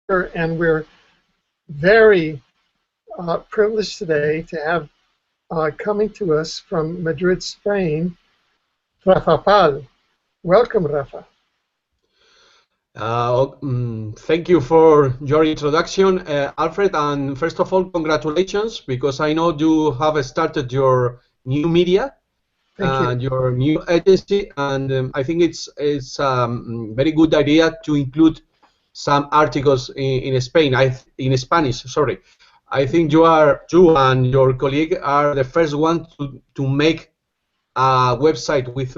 and we're very privileged today to have coming to us from Madrid, Spain, Rafapal. Welcome, Rafa. Thank you for your introduction, Alfred, and first of all, congratulations, because I know you have started your new media and your new agency, and I think it's very good idea to include some articles in Spanish. Sorry, I think you and your colleague are the first one to make a website with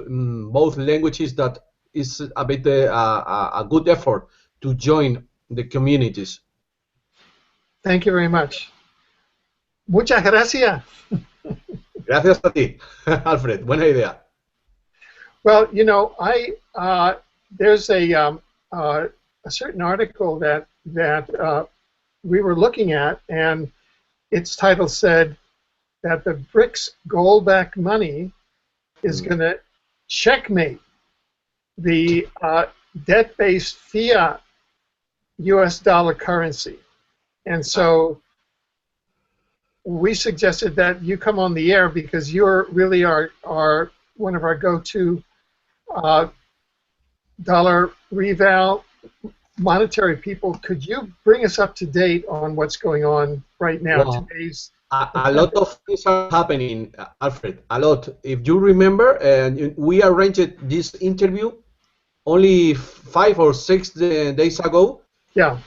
both languages that is a bit a good effort to join the communities. Thank you very much. Muchas gracias. Gracias a ti, Alfred. Buena idea. Well, you know, there's a certain article that we were looking at, and its title said that the BRICS Gold-backed money is going to checkmate the debt-based fiat U.S. dollar currency. And so we suggested that you come on the air because you're really our one of our go-to dollar reval monetary people. Could you bring us up to date on what's going on right now? Well, a lot of things are happening, Alfred. A lot. If you remember, we arranged this interview only 5 or 6 days ago. Yeah.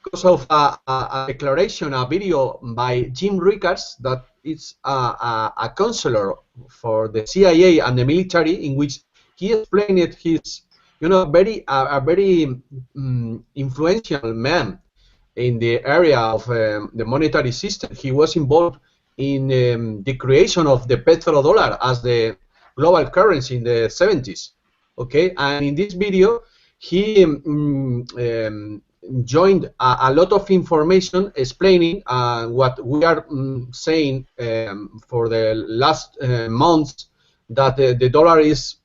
Because of a declaration, a video by Jim Rickards, that is a counselor for the CIA and the military, in which he explained his, a very influential man in the area of the monetary system. He was involved in the creation of the petrodollar as the global currency in the 70s. Okay, and in this video, he joined a lot of information explaining what we are saying for the last months, that the dollar is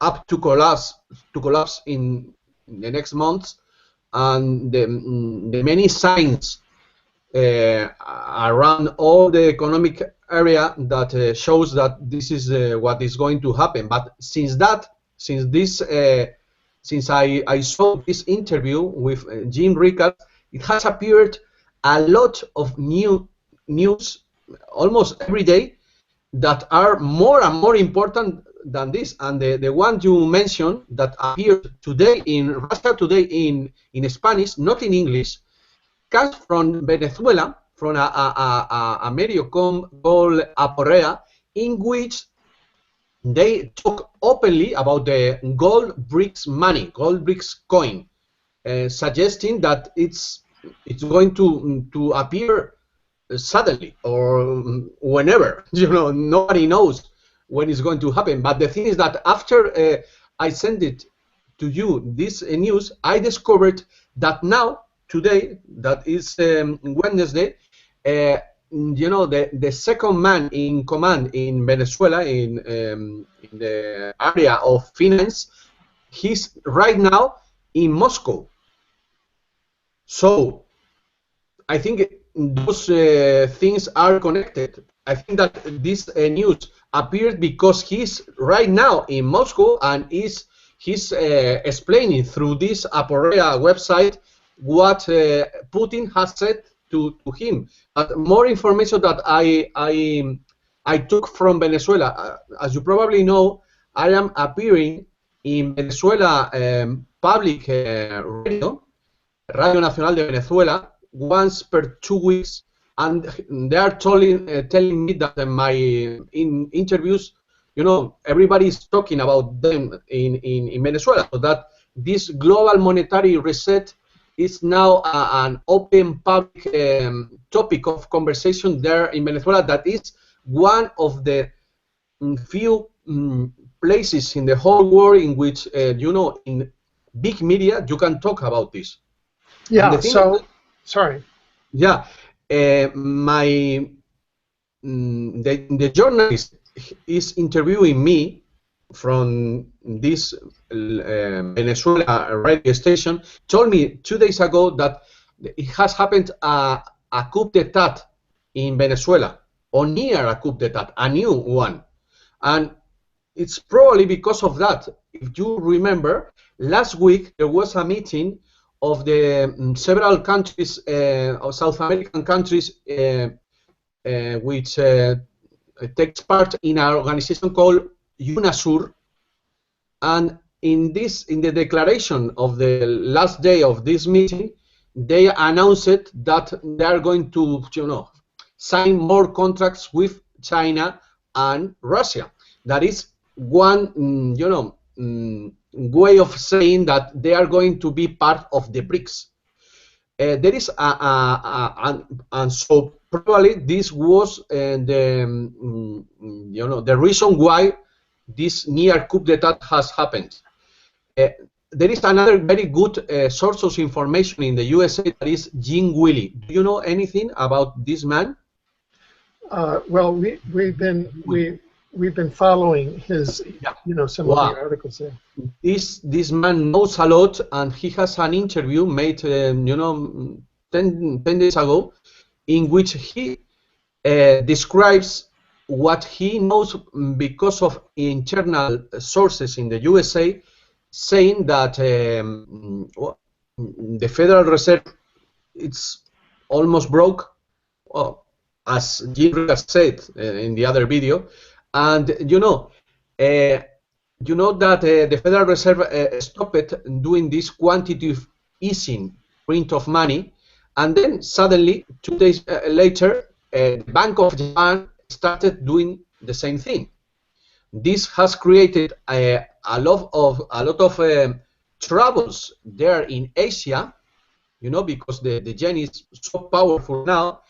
up to collapse in the next months, and the many signs around all the economic area that shows that this is what is going to happen. But since I saw this interview with Jim Rickards, it has appeared a lot of new news almost every day that are more and more important than this. And the one you mentioned that appeared today in Russia Today in Spanish, not in English, comes from Venezuela, from a medio called Aporrea, in which they talk openly about the gold BRICS money, gold BRICS coin, suggesting that it's going to appear suddenly or whenever. Nobody knows when it's going to happen. But the thing is that after I sent it to you, this news, I discovered that now, today, that is Wednesday, the second man in command in Venezuela in the area of finance, he's right now in Moscow. So I think those things are connected. I think that this news appeared because he's right now in Moscow and he's explaining through this Aporea website what Putin has said to him. But more information that I took from Venezuela. As you probably know, I am appearing in Venezuela public radio, Radio Nacional de Venezuela, once per 2 weeks, and they are telling me that my interviews, everybody is talking about them in Venezuela, so that this global monetary reset is now an open public topic of conversation there in Venezuela. That is one of the few places in the whole world in which, in big media, you can talk about this. Yeah, sorry. Yeah, the journalist is interviewing me from this Venezuela radio station, told me 2 days ago that it has happened a coup d'état in Venezuela, or near a coup d'état, a new one. And it's probably because of that. If you remember, last week there was a meeting of the several countries, of South American countries, which takes part in an organization called UNASUR. And in the declaration of the last day of this meeting, they announced that they are going to, sign more contracts with China and Russia. That is one, way of saying that they are going to be part of the BRICS. There is and so probably this was the reason why this near coup d'état has happened. There is another very good source of information in the USA, that is Jim Willie. Do you know anything about this man? Well, we've been following his, some of the articles there. This man knows a lot, and he has an interview made 10 days ago, in which he describes what he knows because of internal sources in the USA, saying that the Federal Reserve, it's almost broke, as Jim said in the other video. And that the Federal Reserve stopped doing this quantitative easing print of money, and then suddenly 2 days later, the Bank of Japan started doing the same thing. This has created a lot of troubles there in Asia, because the yen is so powerful now,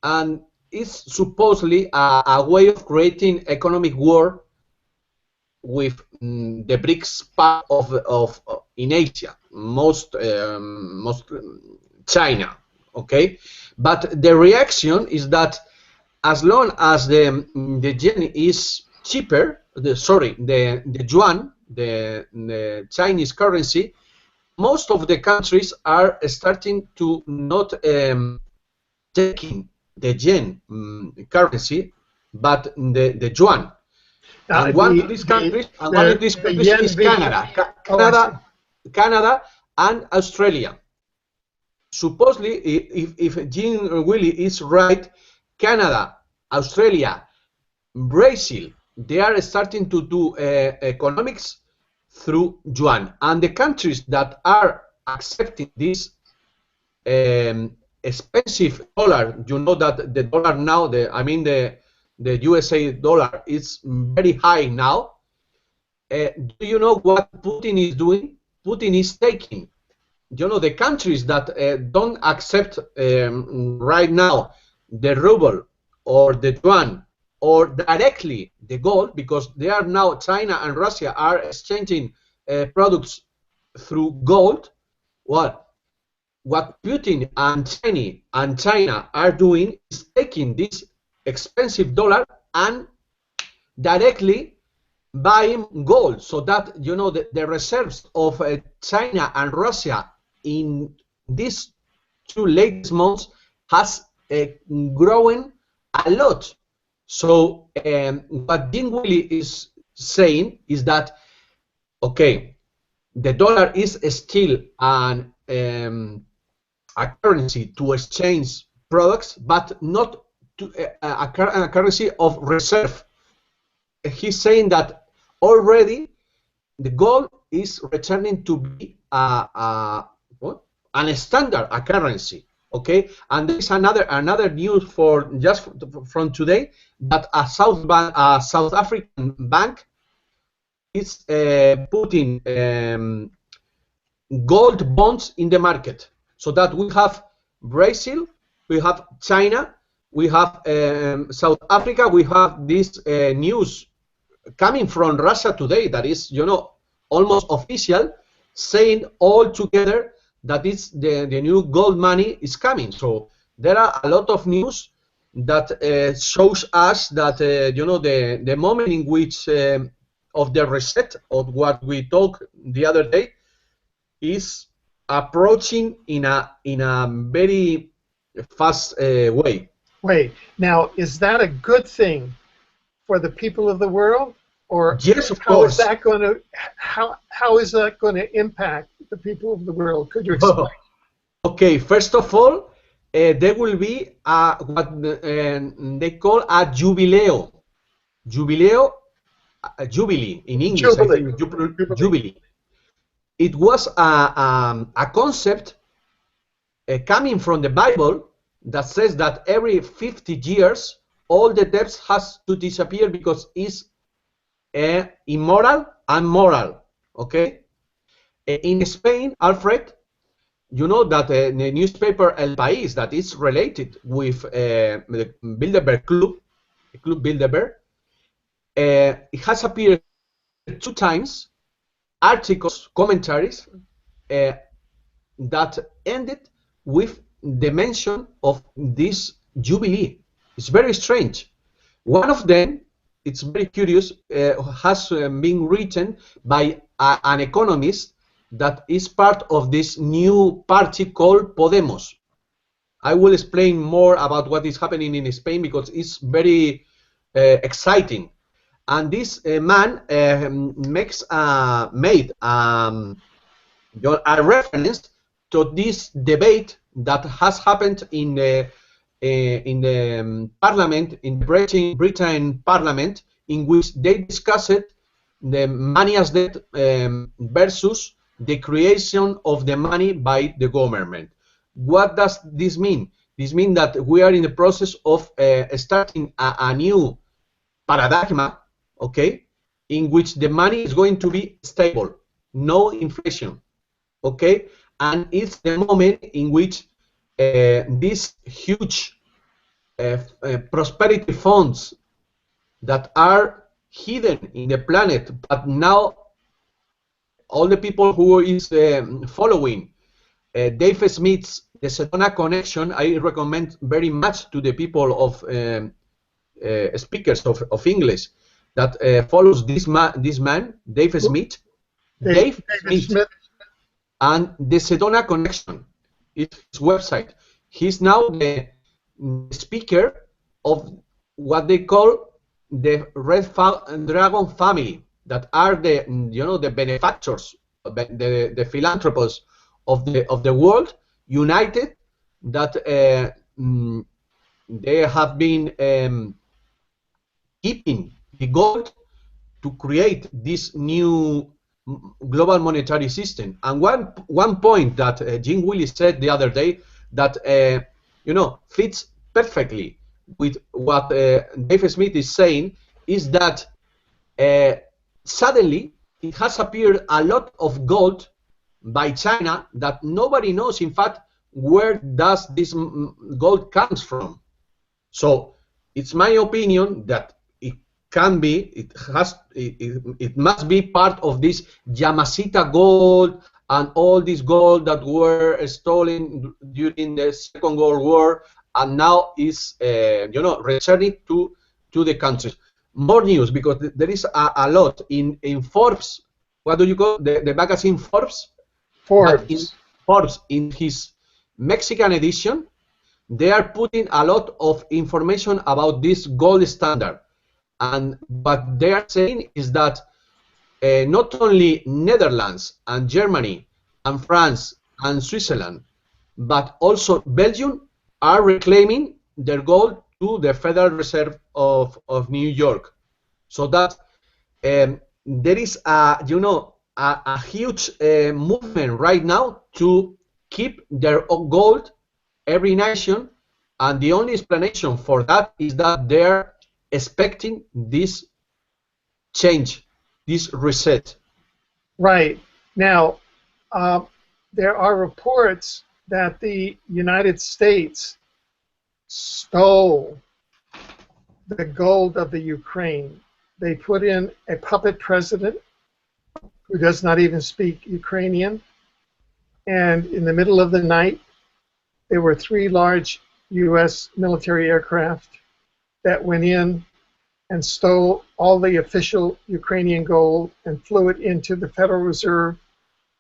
and it's supposedly a way of creating economic war with the BRICS part of in Asia, most China, okay? But the reaction is that as long as the yen is cheaper, the yuan, the Chinese currency, most of the countries are starting to not taking the yen currency, but the yuan. And one of these countries is Canada. Canada and Australia. Supposedly, if Jim Willie is right, Canada, Australia, Brazil, they are starting to do economics through yuan. And the countries that are accepting this expensive dollar, that the dollar now, the USA dollar is very high now. Do you know what Putin is doing? Putin is taking, the countries that don't accept right now the ruble or the yuan or directly the gold, because they are now, China and Russia are exchanging products through gold. Well, what Putin and China are doing is taking this expensive dollar and directly buying gold, so that the reserves of China and Russia in these 2 latest months has grown a lot. So what Dean Willie is saying is that, okay, the dollar is still a currency to exchange products, but not a currency of reserve. He's saying that already the gold is returning to be a standard, a currency. Okay, and there is another news for just from today, that a South African bank is putting gold bonds in the market, so that we have Brazil, we have China, we have South Africa, we have this news coming from Russia today that is, almost official, saying all together that it's the new gold money is coming. So there are a lot of news that shows us that the moment in which of the reset of what we talked the other day is approaching in a very fast way. Wait, now is that a good thing for the people of the world, or Yes, of how is course. that going to how is that going to impact the people of the world? Could you explain? Okay, first of all, there will be what they call a jubileo. Jubileo, jubilee in English, I Jubilee, think jubilee. jubilee. It was a concept coming from the Bible that says that every 50 years all the debts has to disappear because it's immoral and moral. Okay, in Spain, Alfred, you know that the newspaper El País that is related with the Bilderberg Club Bilderberg, it has appeared 2 times articles, commentaries uh, that ended with the mention of this jubilee. It's very strange. One of them, it's very curious, has been written by an economist that is part of this new party called Podemos. I will explain more about what is happening in Spain because it's very exciting. And this man made a reference to this debate that has happened in the parliament, in the Britain parliament, in which they discussed the money as debt versus the creation of the money by the government. What does this mean? This means that we are in the process of starting a new paradigm, okay, in which the money is going to be stable, no inflation, okay, and it's the moment in which these huge prosperity funds that are hidden in the planet, but now all the people who is following Dave Smith's The Sedona Connection, I recommend very much to the people of speakers of English that follows this man, Dave Smith. Dave David Smith Smith. and the Sedona Connection is his website. He's now the speaker of what they call the Dragon family, that are the the benefactors, the philanthropists of the world united, that they have been keeping the gold to create this new global monetary system. And one point that Jim Willis said the other day that fits perfectly with what Dave Smith is saying is that suddenly it has appeared a lot of gold by China that nobody knows, in fact, where does this gold comes from. So it's my opinion that it can be, it must be part of this Yamashita gold and all this gold that were stolen during the Second World War and now is, returning to the countries. More news, because there is a lot in Forbes. What do you call the magazine Forbes? But in Forbes. Forbes, in his Mexican edition, they are putting a lot of information about this gold standard. And what they are saying is that not only Netherlands and Germany and France and Switzerland, but also Belgium are reclaiming their gold to the Federal Reserve of New York. So that there is a huge movement right now to keep their own gold, every nation, and the only explanation for that is that they're expecting this change, this reset. Right. Now, there are reports that the United States stole the gold of the Ukraine. They put in a puppet president who does not even speak Ukrainian. And in the middle of the night, there were 3 large U.S. military aircraft that went in and stole all the official Ukrainian gold and flew it into the Federal Reserve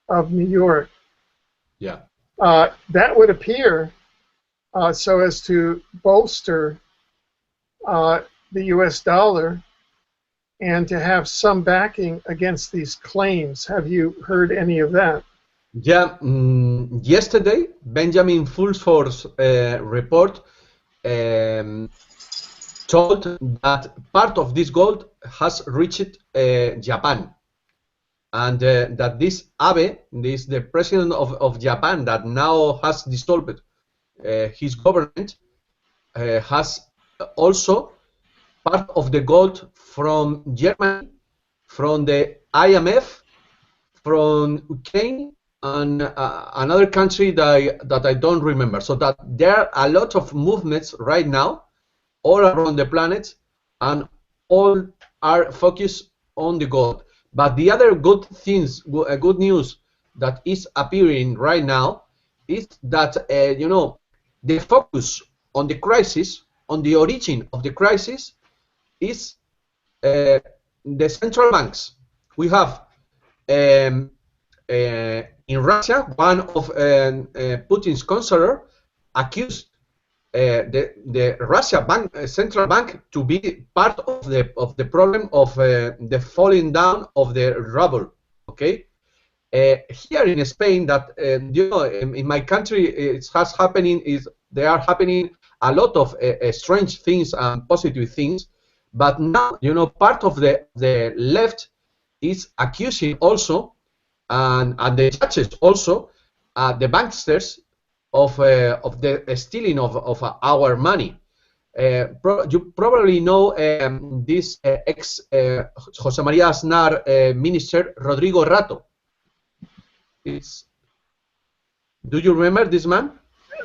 of New York. Yeah. That would appear so as to bolster the U.S. dollar and to have some backing against these claims. Have you heard any of that? Yeah, yesterday, Benjamin Fulford's report um, told that part of this gold has reached Japan, and that this Abe, this the president of Japan that now has dissolved his government, has also part of the gold from Germany, from the IMF, from Ukraine, and another country that I don't remember. So that there are a lot of movements right now all around the planet, and all are focused on the gold. But the other good things, good news that is appearing right now is that the focus on the crisis, on the origin of the crisis, is the central banks. We have um, in Russia, one of Putin's counselor accused the Russia bank, central bank, to be part of the problem of the falling down of the ruble. Okay, here in Spain, that in my country, it has happening is there are happening a lot of strange things and positive things, but now part of the left is accusing also, and the judges also, the banksters of the stealing of our money. You probably know this ex Jose Maria Aznar minister Rodrigo Rato. Do you remember this man?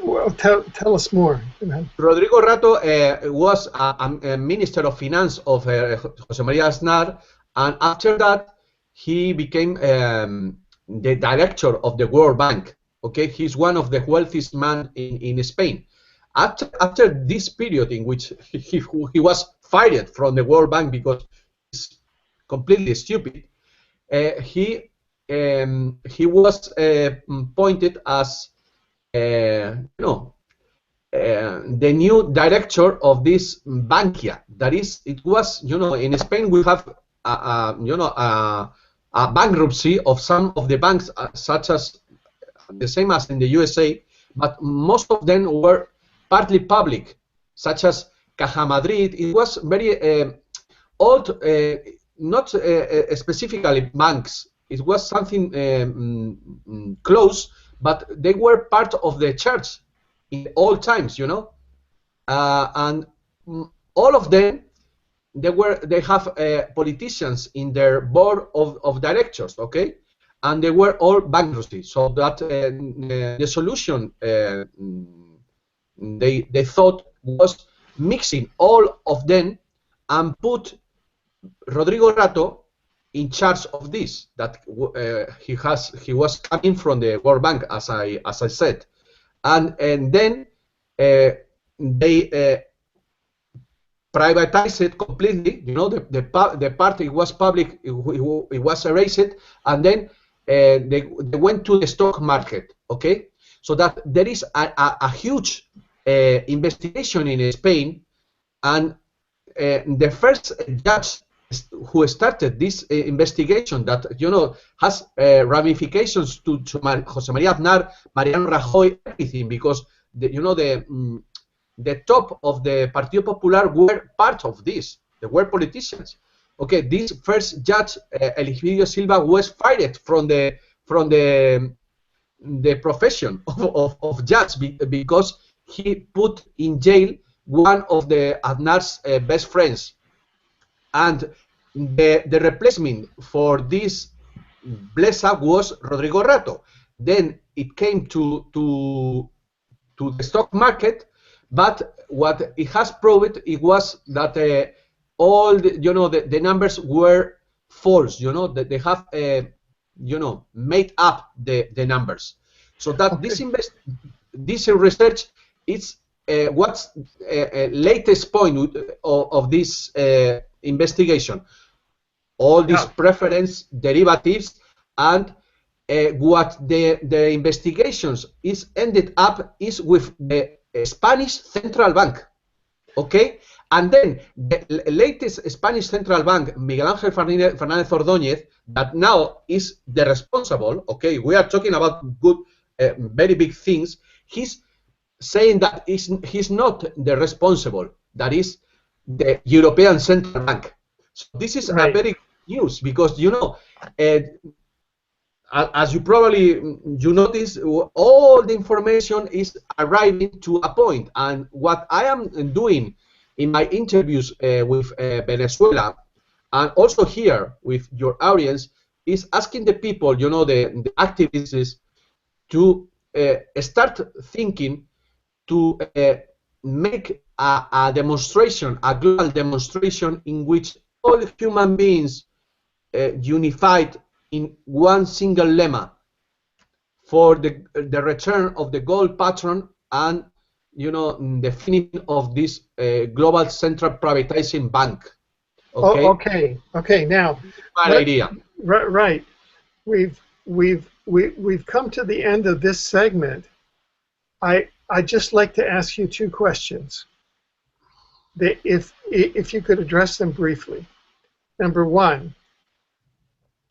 Well, tell us more. Rodrigo Rato was a minister of finance of Jose Maria Aznar, and after that he became the director of the World Bank. Okay, he's one of the wealthiest men in Spain. After this period in which he was fired from the World Bank because he's completely stupid, he was appointed as the new director of this Bankia. That is, it was in Spain we have a bankruptcy of some of the banks, such as the same as in the USA, but most of them were partly public, such as Caja Madrid. It was very old, not specifically banks. It was something close, but they were part of the church in all times, and all of them, they have politicians in their board of directors, okay, and they were all bankruptcy. So that the solution they thought was mixing all of them and put Rodrigo Rato in charge of this. That he was coming from the World Bank, as I said, and then they privatized it completely. The part it was public, it was erased, and then they went to the stock market. Okay, so that there is a huge investigation in Spain, and the first judge who started this investigation that has ramifications to Jose Maria Aznar, Mariano Rajoy, everything, because the top of the Partido Popular were part of this. They were politicians. Okay, this first judge, Eligio Silva, was fired from the profession of judge because he put in jail one of the Aznar's best friends, and the replacement for this Blesa was Rodrigo Rato. Then it came to the stock market, but what it has proved, it was that all the numbers were false. That they have made up the numbers. So that Okay. this research is what's latest point of this investigation. All these Yeah. preference derivatives, and what the investigations is ended up is with the Spanish Central Bank, okay? And then the latest Spanish Central Bank, Miguel Ángel Fernández Ordóñez, that now is the responsible, okay? We are talking about good, very big things. He's saying that he's not the responsible, that is the European Central Bank. So this is Right. a very good news, because, you know, as you probably notice, all the information is arriving to a point. And what I am doing in my interviews with Venezuela, and also here with your audience, is asking the people, you know, the activists, to start thinking to make a demonstration, a global demonstration, in which all human beings unified in one single lemma for the return of the gold patron, and, you know, the finishing of this global central privatizing bank. Okay. Oh, okay. Now, Bad idea. Right. We've come to the end of this segment. I'd just like to ask you two questions. If you could address them briefly. Number one,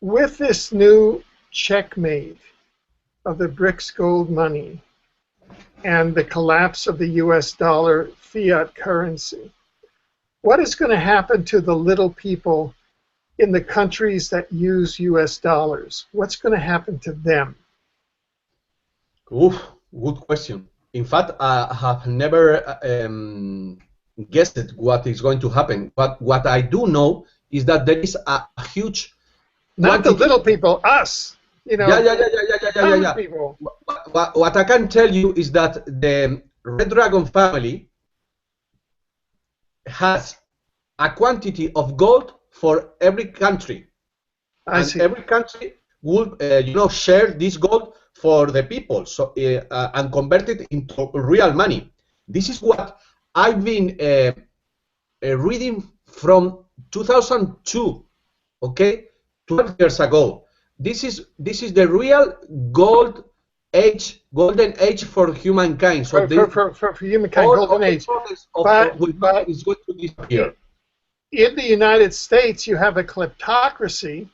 with this new checkmate of the BRICS gold money and the collapse of the US dollar fiat currency, what is going to happen to the little people in the countries that use US dollars? What's going to happen to them? Oof, good question. In fact, I have never guessed what is going to happen. But what I do know is that there is a huge Not the little people, us. You know, yeah. people. What I can tell you is that the Red Dragon family has a quantity of gold for every country. I see. Every country will, you know, share this gold for the people, so and convert it into real money. This is what I've been reading from 2002, okay, 12 years ago. This is the real golden age for humankind. So for humankind, golden age. But is going to disappear. In the United States, you have a kleptocracy,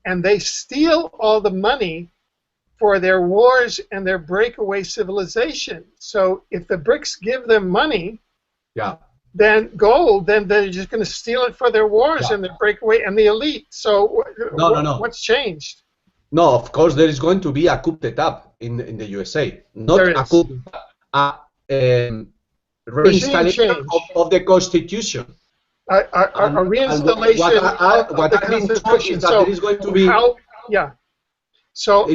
and they steal all the money for their wars and their breakaway civilization. So if the BRICS give them money, yeah, then gold, then they're just going to steal it for their wars and their breakaway and the elite. So no. What's changed? No, of course there is going to be a coup d'etat in the USA. Not a coup, a reinstallation of the Constitution. A reinstallation what I've been told is that there is going to be... So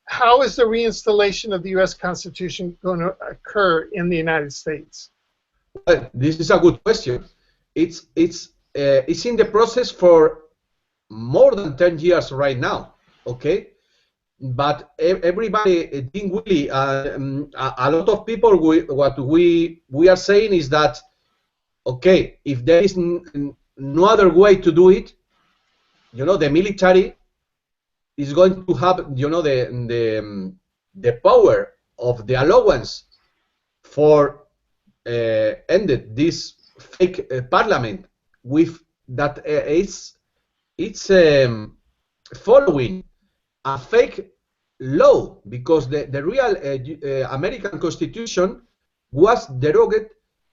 how is the reinstallation of the U.S. Constitution going to occur in the United States? Well, this is a good question. It's in the process for more than 10 years right now, okay? But everybody, really, a lot of people, what we are saying is that, okay, if there is no other way to do it, you know, the military is going to have, you know, the power of the allowance for ended this fake parliament with that it's following a fake law, because the real American Constitution was derogated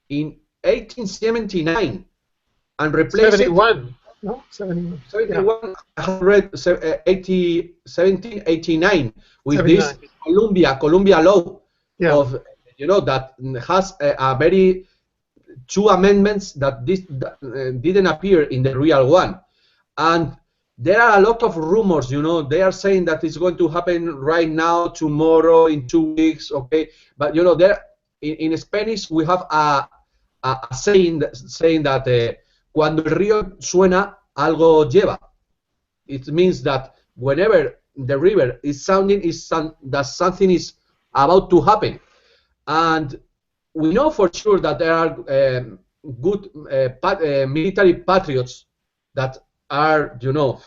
in 1879 and replaced 71. No, 71. 71, 1789 with 79. This Columbia law of, you know, that has a very two amendments that didn't appear in the real one. And there are a lot of rumors, you know, they are saying that it's going to happen right now, tomorrow, in 2 weeks, okay? But, you know, there in Spanish we have a saying that cuando el río suena, algo lleva. It means that whenever the river is sounding, that something is about to happen. And we know for sure that there are good military patriots that are, you know,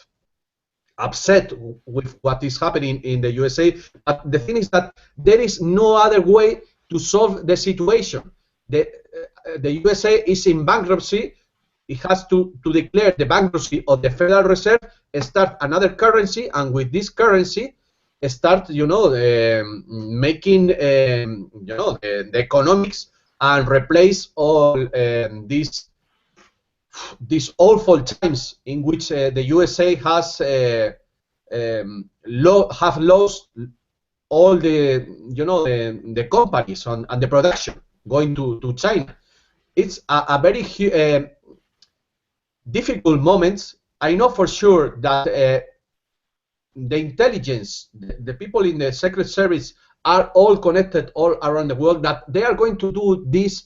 upset with what is happening in the USA. But the thing is that there is no other way to solve the situation. The USA is in bankruptcy. It has to declare the bankruptcy of the Federal Reserve, start another currency, and with this currency, start, making, the economics, and replace all these awful times in which the USA has have lost all the companies and the production going to China. It's a very difficult moment. I know for sure that the intelligence, the people in the Secret Service are all connected all around the world, that they are going to do this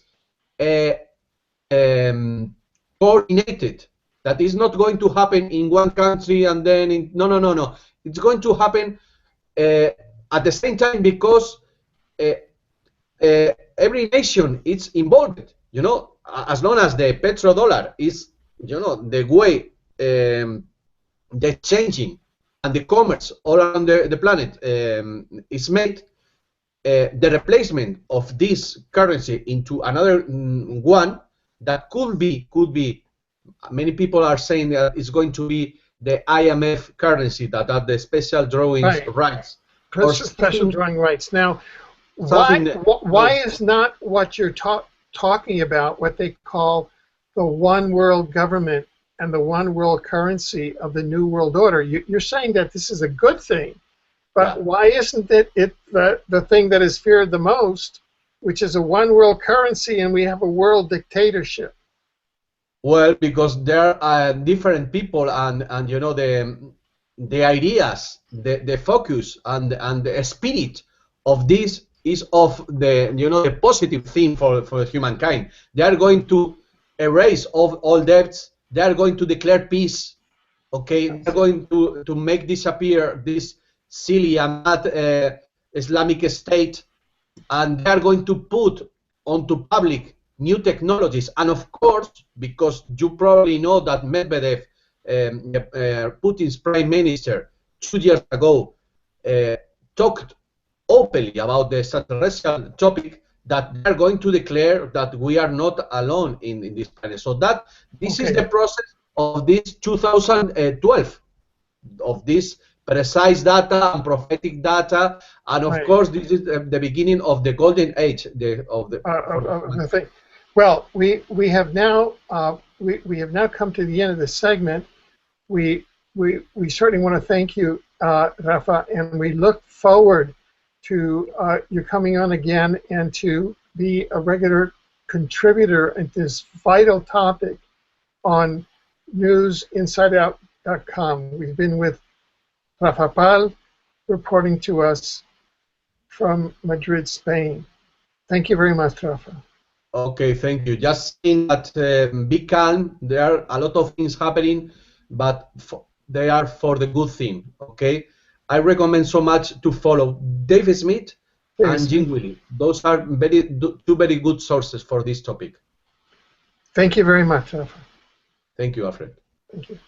coordinated. That is not going to happen in one country and then in, no. It's going to happen at the same time, because every nation is involved. As long as the petrodollar is, the way the changing and the commerce all around the planet is made, the replacement of this currency into another one that could be, many people are saying that it's going to be the IMF currency, that are the special drawings rights. Or special drawing rights. Now, why is not what you're talking about, what they call the one world government and the one world currency of the New World Order? You're saying that this is a good thing, but why isn't it the thing that is feared the most, which is a one world currency, and we have a world dictatorship? Well, because there are different people, and the ideas, the focus, and the spirit of this is of the positive thing for humankind. They are going to erase all debts. They are going to declare peace. Okay, they're going to make disappear this silly and mad Islamic State, and they are going to put onto public new technologies. And of course, because you probably know that Medvedev, Putin's prime minister, 2 years ago, talked openly about the extraterrestrial topic, that they are going to declare that we are not alone in this planet. So that this is the process of this 2012, of this precise data and prophetic data, and of course this is the beginning of the golden age of the thing. Well, we have now come to the end of the segment. We certainly want to thank you, Rafa, and we look forward to you coming on again and to be a regular contributor at this vital topic on newsinsideout.com. We've been with Rafapal, reporting to us from Madrid, Spain. Thank you very much, Rafa. Okay, thank you. Just saying that be calm. There are a lot of things happening, but they are for the good thing. Okay, I recommend so much to follow Dave Smith and Jim Willie. Those are two very good sources for this topic. Thank you very much, Rafa. Thank you, Alfred. Thank you.